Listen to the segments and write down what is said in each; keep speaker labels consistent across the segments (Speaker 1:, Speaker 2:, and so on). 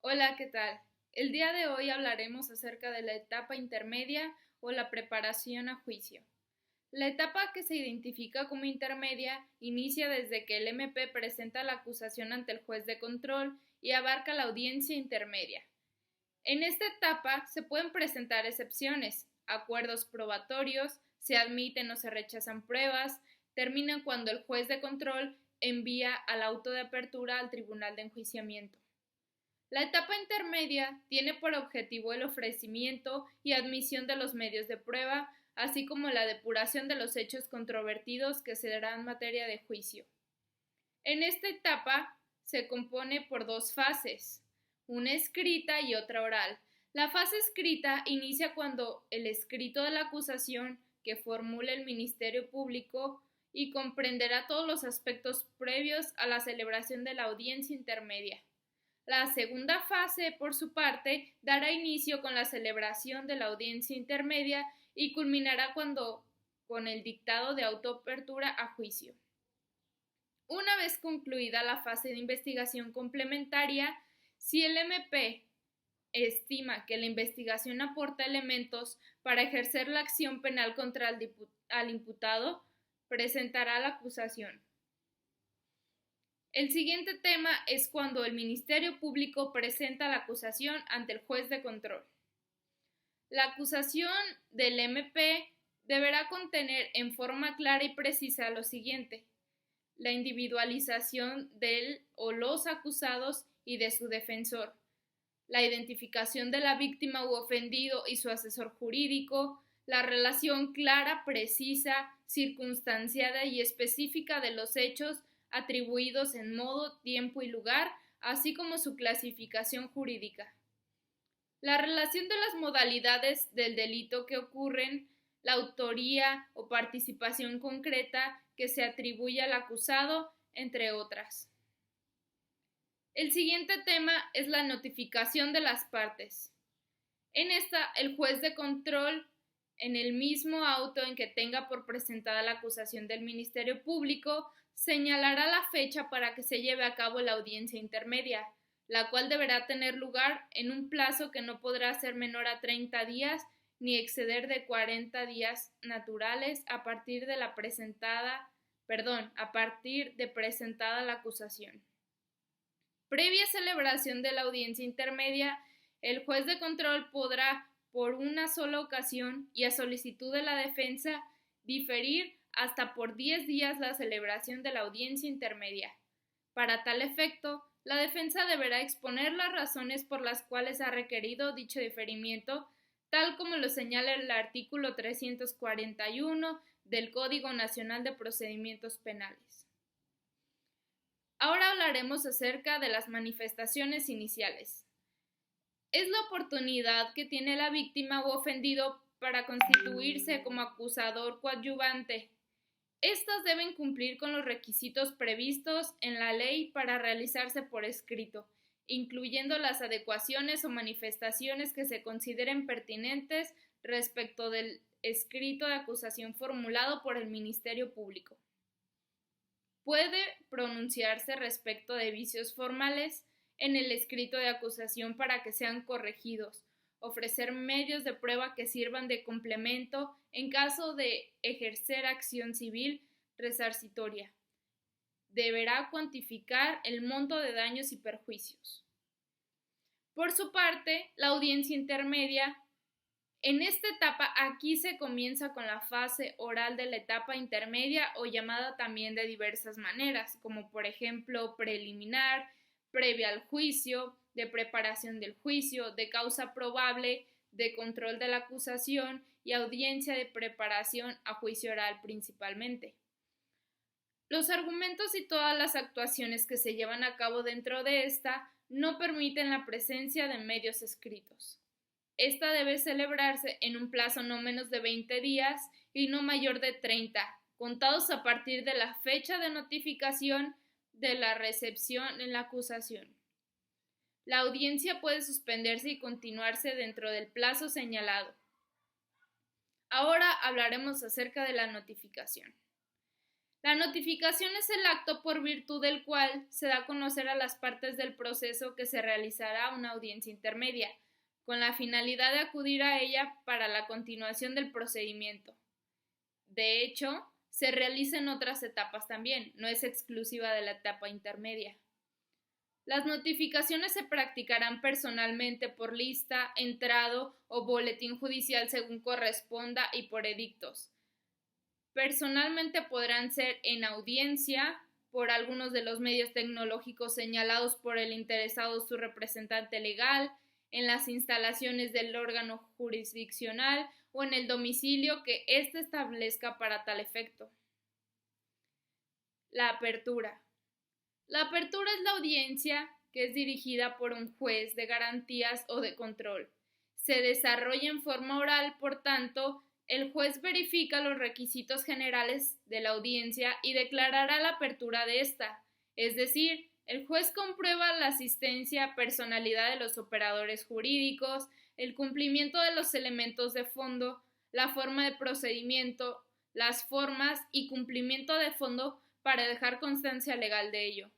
Speaker 1: Hola, ¿qué tal? El día de hoy hablaremos acerca de la etapa intermedia o la preparación a juicio. La etapa que se identifica como intermedia inicia desde que el MP presenta la acusación ante el juez de control y abarca la audiencia intermedia. En esta etapa se pueden presentar excepciones, acuerdos probatorios, se admiten o se rechazan pruebas, terminan cuando el juez de control envía al auto de apertura al tribunal de enjuiciamiento. La etapa intermedia tiene por objetivo el ofrecimiento y admisión de los medios de prueba, así como la depuración de los hechos controvertidos que serán materia de juicio. En esta etapa se compone por dos fases, una escrita y otra oral. La fase escrita inicia cuando el escrito de la acusación que formule el Ministerio Público y comprenderá todos los aspectos previos a la celebración de la audiencia intermedia. La segunda fase, por su parte, dará inicio con la celebración de la audiencia intermedia y culminará con el dictado de autoapertura a juicio. Una vez concluida la fase de investigación complementaria, si el MP estima que la investigación aporta elementos para ejercer la acción penal contra el imputado, presentará la acusación. El siguiente tema es cuando el Ministerio Público presenta la acusación ante el juez de control. La acusación del MP deberá contener en forma clara y precisa lo siguiente: la individualización del o los acusados y de su defensor, la identificación de la víctima u ofendido y su asesor jurídico, la relación clara, precisa, circunstanciada y específica de los hechos atribuidos en modo, tiempo y lugar, así como su clasificación jurídica. La relación de las modalidades del delito que ocurren, la autoría o participación concreta que se atribuye al acusado, entre otras. El siguiente tema es la notificación de las partes. En esta, el juez de control, en el mismo auto en que tenga por presentada la acusación del Ministerio Público, señalará la fecha para que se lleve a cabo la audiencia intermedia, la cual deberá tener lugar en un plazo que no podrá ser menor a 30 días ni exceder de 40 días naturales a partir de presentada la acusación. Previa celebración de la audiencia intermedia, el juez de control podrá, por una sola ocasión y a solicitud de la defensa, diferir hasta por 10 días la celebración de la audiencia intermedia. Para tal efecto, la defensa deberá exponer las razones por las cuales ha requerido dicho diferimiento, tal como lo señala el artículo 341 del Código Nacional de Procedimientos Penales. Ahora hablaremos acerca de las manifestaciones iniciales. Es la oportunidad que tiene la víctima o ofendido para constituirse como acusador coadyuvante. Estas deben cumplir con los requisitos previstos en la ley para realizarse por escrito, incluyendo las adecuaciones o manifestaciones que se consideren pertinentes respecto del escrito de acusación formulado por el Ministerio Público. Puede pronunciarse respecto de vicios formales en el escrito de acusación para que sean corregidos, ofrecer medios de prueba que sirvan de complemento en caso de ejercer acción civil resarcitoria. Deberá cuantificar el monto de daños y perjuicios. Por su parte, la audiencia intermedia. En esta etapa, aquí se comienza con la fase oral de la etapa intermedia o llamada también de diversas maneras, como por ejemplo preliminar, previa al juicio, de preparación del juicio, de causa probable, de control de la acusación y audiencia de preparación a juicio oral principalmente. Los argumentos y todas las actuaciones que se llevan a cabo dentro de esta no permiten la presencia de medios escritos. Esta debe celebrarse en un plazo no menos de 20 días y no mayor de 30, contados a partir de la fecha de notificación de la recepción en la acusación. La audiencia puede suspenderse y continuarse dentro del plazo señalado. Ahora hablaremos acerca de la notificación. La notificación es el acto por virtud del cual se da a conocer a las partes del proceso que se realizará una audiencia intermedia, con la finalidad de acudir a ella para la continuación del procedimiento. De hecho, se realiza en otras etapas también, no es exclusiva de la etapa intermedia. Las notificaciones se practicarán personalmente por lista, entrado o boletín judicial según corresponda y por edictos. Personalmente podrán ser en audiencia, por algunos de los medios tecnológicos señalados por el interesado o su representante legal, en las instalaciones del órgano jurisdiccional o en el domicilio que éste establezca para tal efecto. La apertura. La apertura es la audiencia que es dirigida por un juez de garantías o de control. Se desarrolla en forma oral, por tanto, el juez verifica los requisitos generales de la audiencia y declarará la apertura de esta, es decir, el juez comprueba la asistencia, personalidad de los operadores jurídicos, el cumplimiento de los elementos de fondo, la forma de procedimiento, las formas y cumplimiento de fondo para dejar constancia legal de ello,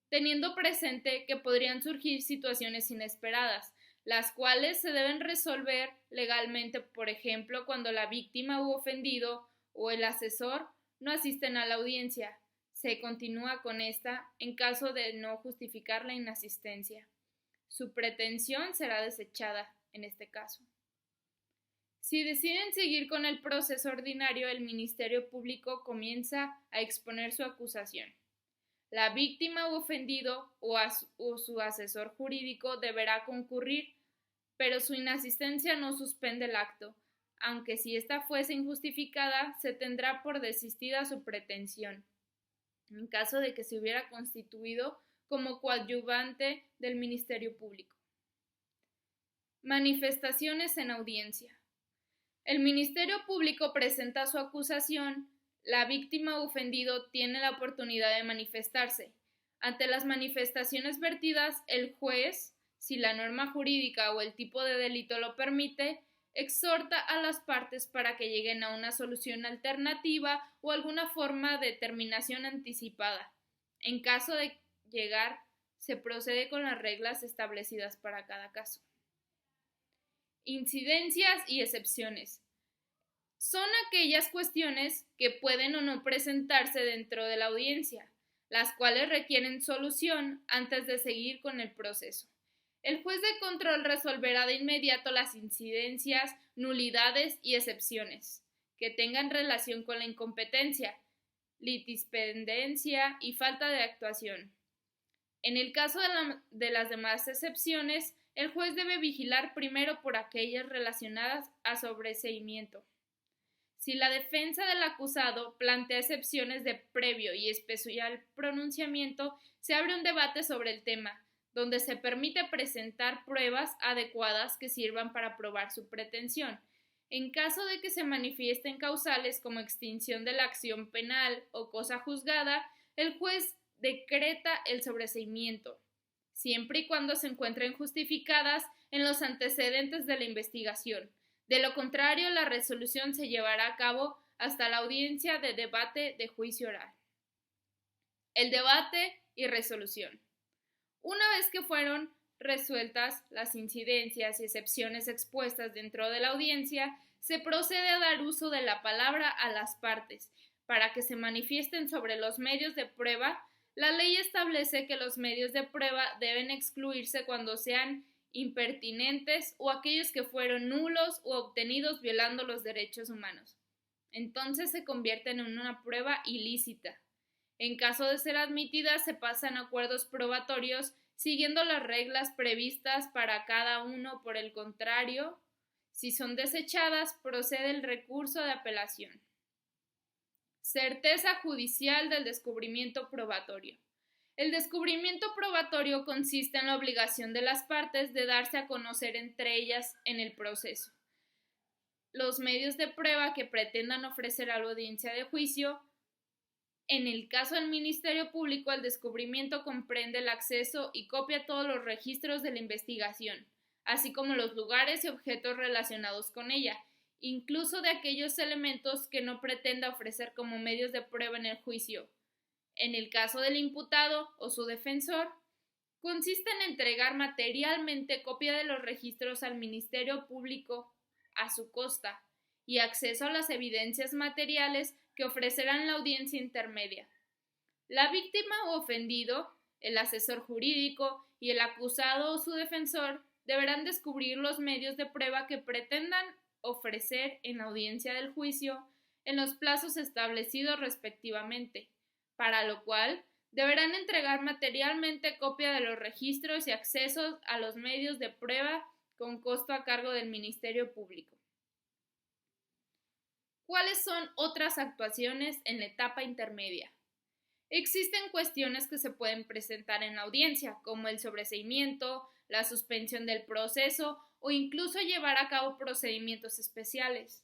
Speaker 1: teniendo presente que podrían surgir situaciones inesperadas, las cuales se deben resolver legalmente, por ejemplo, cuando la víctima u ofendido o el asesor no asisten a la audiencia. Se continúa con esta en caso de no justificar la inasistencia. Su pretensión será desechada en este caso. Si deciden seguir con el proceso ordinario, el Ministerio Público comienza a exponer su acusación. La víctima u ofendido o su asesor jurídico deberá concurrir, pero su inasistencia no suspende el acto, aunque si ésta fuese injustificada, se tendrá por desistida su pretensión, en caso de que se hubiera constituido como coadyuvante del Ministerio Público. Manifestaciones en audiencia. El Ministerio Público presenta su acusación. La víctima o ofendido tiene la oportunidad de manifestarse. Ante las manifestaciones vertidas, el juez, si la norma jurídica o el tipo de delito lo permite, exhorta a las partes para que lleguen a una solución alternativa o alguna forma de terminación anticipada. En caso de llegar, se procede con las reglas establecidas para cada caso. Incidencias y excepciones. Son aquellas cuestiones que pueden o no presentarse dentro de la audiencia, las cuales requieren solución antes de seguir con el proceso. El juez de control resolverá de inmediato las incidencias, nulidades y excepciones que tengan relación con la incompetencia, litispendencia y falta de actuación. En el caso de las demás excepciones, el juez debe vigilar primero por aquellas relacionadas a sobreseimiento. Si la defensa del acusado plantea excepciones de previo y especial pronunciamiento, se abre un debate sobre el tema, donde se permite presentar pruebas adecuadas que sirvan para probar su pretensión. En caso de que se manifiesten causales como extinción de la acción penal o cosa juzgada, el juez decreta el sobreseimiento, siempre y cuando se encuentren justificadas en los antecedentes de la investigación. De lo contrario, la resolución se llevará a cabo hasta la audiencia de debate de juicio oral. El debate y resolución. Una vez que fueron resueltas las incidencias y excepciones expuestas dentro de la audiencia, se procede a dar uso de la palabra a las partes para que se manifiesten sobre los medios de prueba. La ley establece que los medios de prueba deben excluirse cuando sean impertinentes o aquellos que fueron nulos o obtenidos violando los derechos humanos. Entonces se convierten en una prueba ilícita. En caso de ser admitidas, se pasan acuerdos probatorios siguiendo las reglas previstas para cada uno. Por el contrario, si son desechadas, procede el recurso de apelación. Certeza judicial del descubrimiento probatorio. El descubrimiento probatorio consiste en la obligación de las partes de darse a conocer entre ellas en el proceso. Los medios de prueba que pretendan ofrecer a la audiencia de juicio. En el caso del Ministerio Público, el descubrimiento comprende el acceso y copia de todos los registros de la investigación, así como los lugares y objetos relacionados con ella, incluso de aquellos elementos que no pretenda ofrecer como medios de prueba en el juicio. En el caso del imputado o su defensor, consiste en entregar materialmente copia de los registros al Ministerio Público a su costa y acceso a las evidencias materiales que ofrecerán la audiencia intermedia. La víctima o ofendido, el asesor jurídico y el acusado o su defensor deberán descubrir los medios de prueba que pretendan ofrecer en la audiencia del juicio en los plazos establecidos respectivamente, para lo cual deberán entregar materialmente copia de los registros y accesos a los medios de prueba con costo a cargo del Ministerio Público. ¿Cuáles son otras actuaciones en la etapa intermedia? Existen cuestiones que se pueden presentar en la audiencia, como el sobreseimiento, la suspensión del proceso o incluso llevar a cabo procedimientos especiales,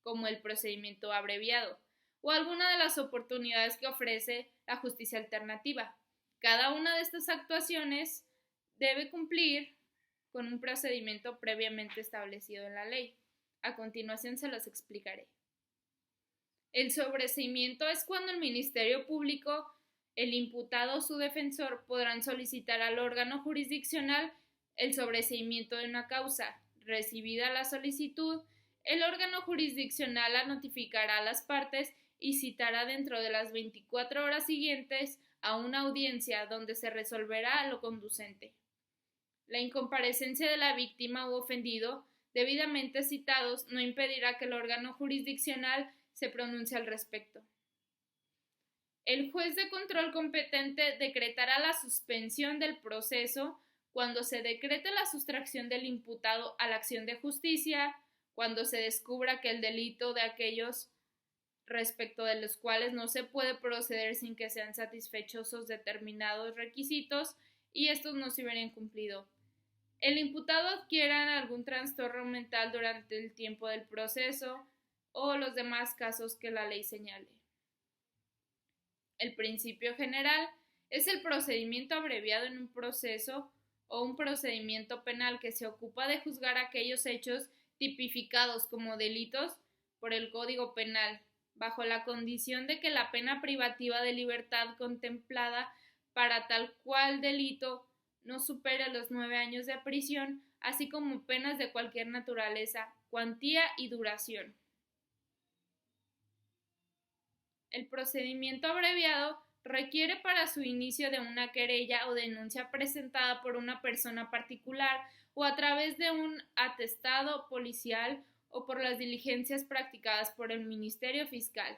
Speaker 1: como el procedimiento abreviado, o alguna de las oportunidades que ofrece la justicia alternativa. Cada una de estas actuaciones debe cumplir con un procedimiento previamente establecido en la ley. A continuación se los explicaré. El sobreseimiento es cuando el Ministerio Público, el imputado o su defensor podrán solicitar al órgano jurisdiccional el sobreseimiento de una causa. Recibida la solicitud, el órgano jurisdiccional la notificará a las partes y citará dentro de las 24 horas siguientes a una audiencia donde se resolverá lo conducente. La incomparecencia de la víctima u ofendido, debidamente citados, no impedirá que el órgano jurisdiccional se pronuncie al respecto. El juez de control competente decretará la suspensión del proceso cuando se decrete la sustracción del imputado a la acción de justicia, cuando se descubra que el delito de aquellos respecto de los cuales no se puede proceder sin que sean satisfechos determinados requisitos y estos no se hubieran cumplido. El imputado adquiera algún trastorno mental durante el tiempo del proceso o los demás casos que la ley señale. El principio general es el procedimiento abreviado en un proceso o un procedimiento penal que se ocupa de juzgar aquellos hechos tipificados como delitos por el Código Penal, bajo la condición de que la pena privativa de libertad contemplada para tal cual delito no supere los 9 años de prisión, así como penas de cualquier naturaleza, cuantía y duración. El procedimiento abreviado requiere para su inicio de una querella o denuncia presentada por una persona particular o a través de un atestado policial o por las diligencias practicadas por el Ministerio Fiscal.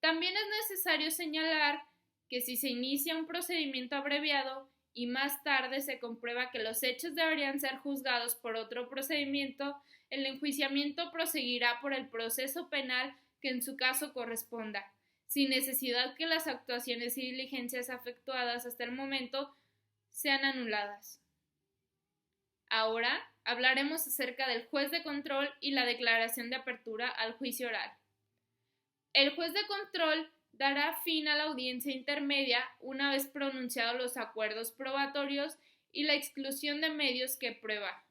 Speaker 1: También es necesario señalar que si se inicia un procedimiento abreviado y más tarde se comprueba que los hechos deberían ser juzgados por otro procedimiento, el enjuiciamiento proseguirá por el proceso penal que en su caso corresponda, sin necesidad que las actuaciones y diligencias efectuadas hasta el momento sean anuladas. Ahora hablaremos acerca del juez de control y la declaración de apertura al juicio oral. El juez de control dará fin a la audiencia intermedia una vez pronunciados los acuerdos probatorios y la exclusión de medios que prueba.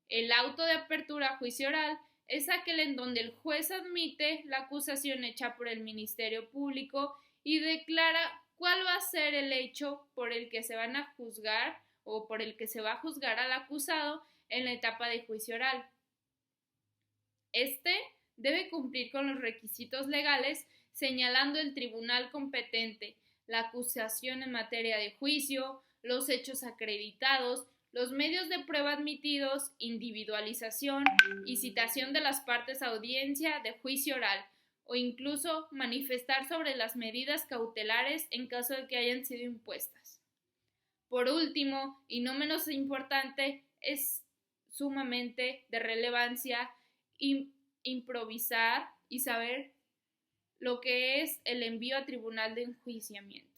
Speaker 1: El auto de apertura a juicio oral es aquel en donde el juez admite la acusación hecha por el Ministerio Público y declara cuál va a ser el hecho por el que se van a juzgar o por el que se va a juzgar al acusado en la etapa de juicio oral. Este debe cumplir con los requisitos legales señalando el tribunal competente, la acusación en materia de juicio, los hechos acreditados, los medios de prueba admitidos, individualización y citación de las partes a audiencia de juicio oral, o incluso manifestar sobre las medidas cautelares en caso de que hayan sido impuestas. Por último, y no menos importante, es sumamente de relevancia improvisar y saber lo que es el envío a tribunal de enjuiciamiento.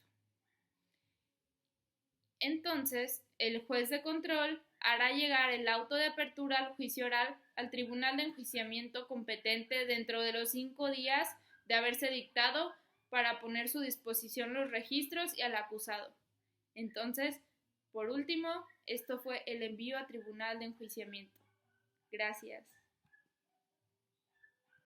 Speaker 1: Entonces, el juez de control hará llegar el auto de apertura al juicio oral al tribunal de enjuiciamiento competente dentro de los 5 días de haberse dictado para poner a su disposición los registros y al acusado. Entonces, por último, esto fue el envío a tribunal de enjuiciamiento. Gracias.